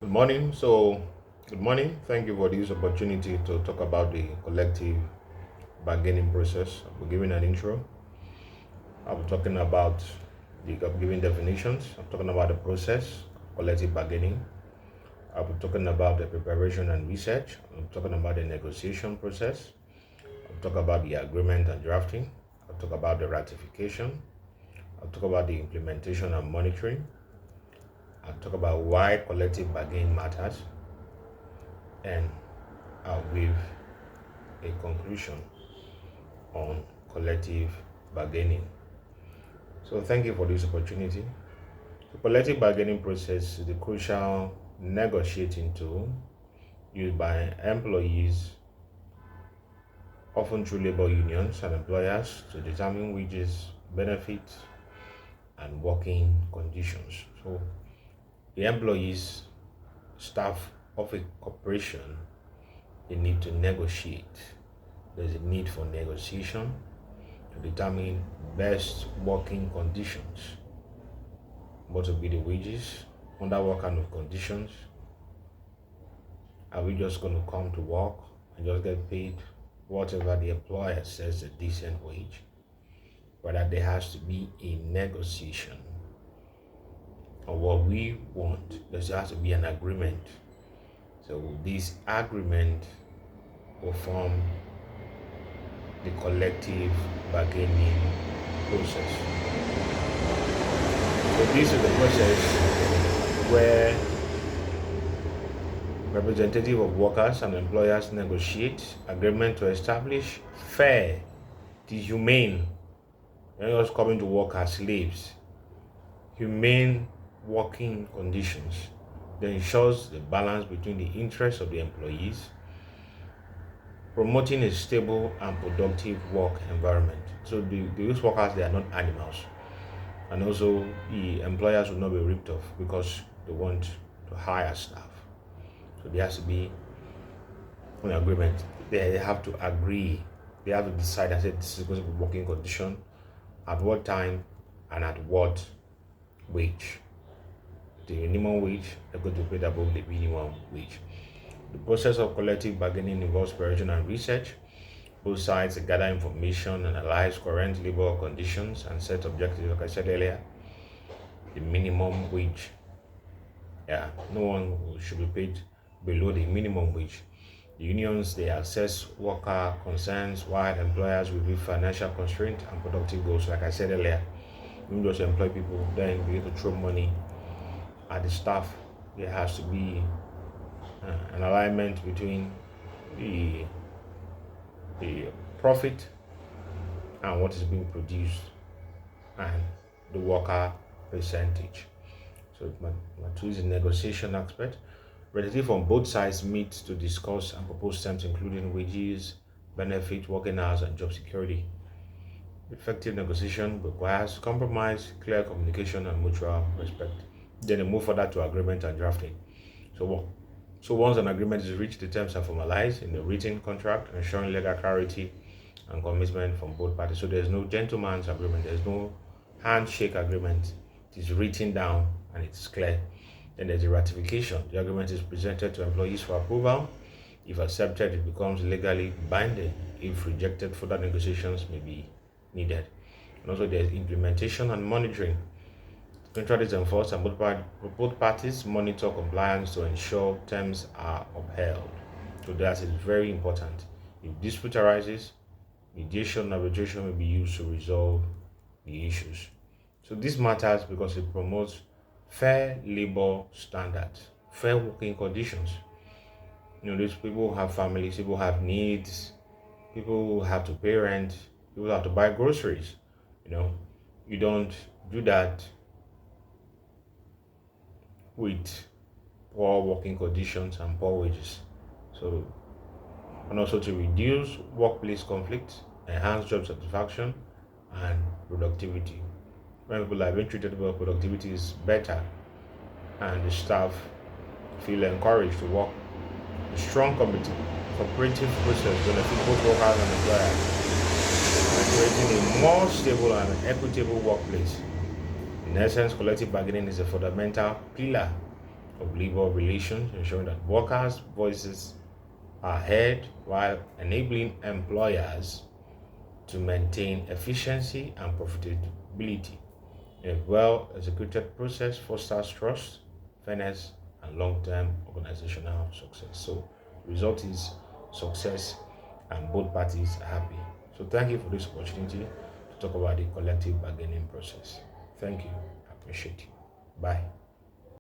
Good morning. Good morning. Thank you for this opportunity to talk about the collective bargaining process. I'll be giving an intro. I'll be talking about I'll be giving definitions. I'm talking about the process, collective bargaining. I'll be talking about the preparation and research. I'm talking about the negotiation process. I'll talk about the agreement and drafting. I'll talk about the ratification. I'll talk about the implementation and monitoring. I'll talk about why collective bargaining matters, and I'll give a conclusion on collective bargaining. So thank you for this opportunity. The collective bargaining process is the crucial negotiating tool used by employees, often through labor unions and employers, to determine wages, benefits, and working conditions. So the employees, staff of a corporation, they need to negotiate. There's a need for negotiation to determine best working conditions. What will be the wages? Under what kind of conditions? Are we just going to come to work and just get paid whatever the employer says is a decent wage? Rather, there has to be a negotiation on what we want. There has to be an agreement. So this agreement will form the collective bargaining process. So this is the process where representative of workers and employers negotiate agreement to establish fair, humane, and us coming to work as slaves, humane working conditions that ensures the balance between the interests of the employees, promoting a stable and productive work environment. So these workers, they are not animals. And also the employers will not be ripped off because they want to hire staff. So there has to be an agreement. They have to agree. They have to decide that this is going to be working condition, at what time and at what wage. The minimum wage, they're going to pay above the minimum wage. The process of collective bargaining involves preparation and research. Both sides gather information, analyze current labor conditions, and set objectives. Like I said earlier, the minimum wage. No one should be paid below the minimum wage. The unions, they assess worker concerns, while employers review financial constraints and productive goals. Like I said earlier, you just employ people, then be able to throw money at the staff. There has to be an alignment between the profit and what is being produced and the worker percentage. So my two is the negotiation aspect. Representatives from both sides meet to discuss and propose terms including wages, benefits, working hours, and job security. Effective negotiation requires compromise, clear communication, and mutual respect. Then they move further to agreement and drafting. So once an agreement is reached, the terms are formalized in the written contract, ensuring legal clarity and commitment from both parties. So there's no gentleman's agreement, there's no handshake agreement. It is written down and it's clear. Then there's the ratification. The agreement is presented to employees for approval. If accepted, it becomes legally binding. If rejected, further negotiations may be needed. And also there's implementation and monitoring. Contract is enforced and both parties monitor compliance to ensure terms are upheld. So that is very important. If dispute arises, mediation and arbitration may be used to resolve the issues. So this matters because it promotes fair labor standards, fair working conditions. These people have families, people have needs, people have to pay rent, people have to buy groceries. You don't do that with poor working conditions and poor wages. So, and also to reduce workplace conflict, enhance job satisfaction and productivity. When people are being treated well, productivity is better and the staff feel encouraged to work. A strong cooperative process benefits both workers and employers by creating a more stable and equitable workplace. In essence, collective bargaining is a fundamental pillar of labor relations, ensuring that workers' voices are heard while enabling employers to maintain efficiency and profitability. A well executed process fosters trust, fairness, and long term organizational success. So, the result is success, and both parties are happy. So, thank you for this opportunity to talk about the collective bargaining process. Thank you. I appreciate you. Bye.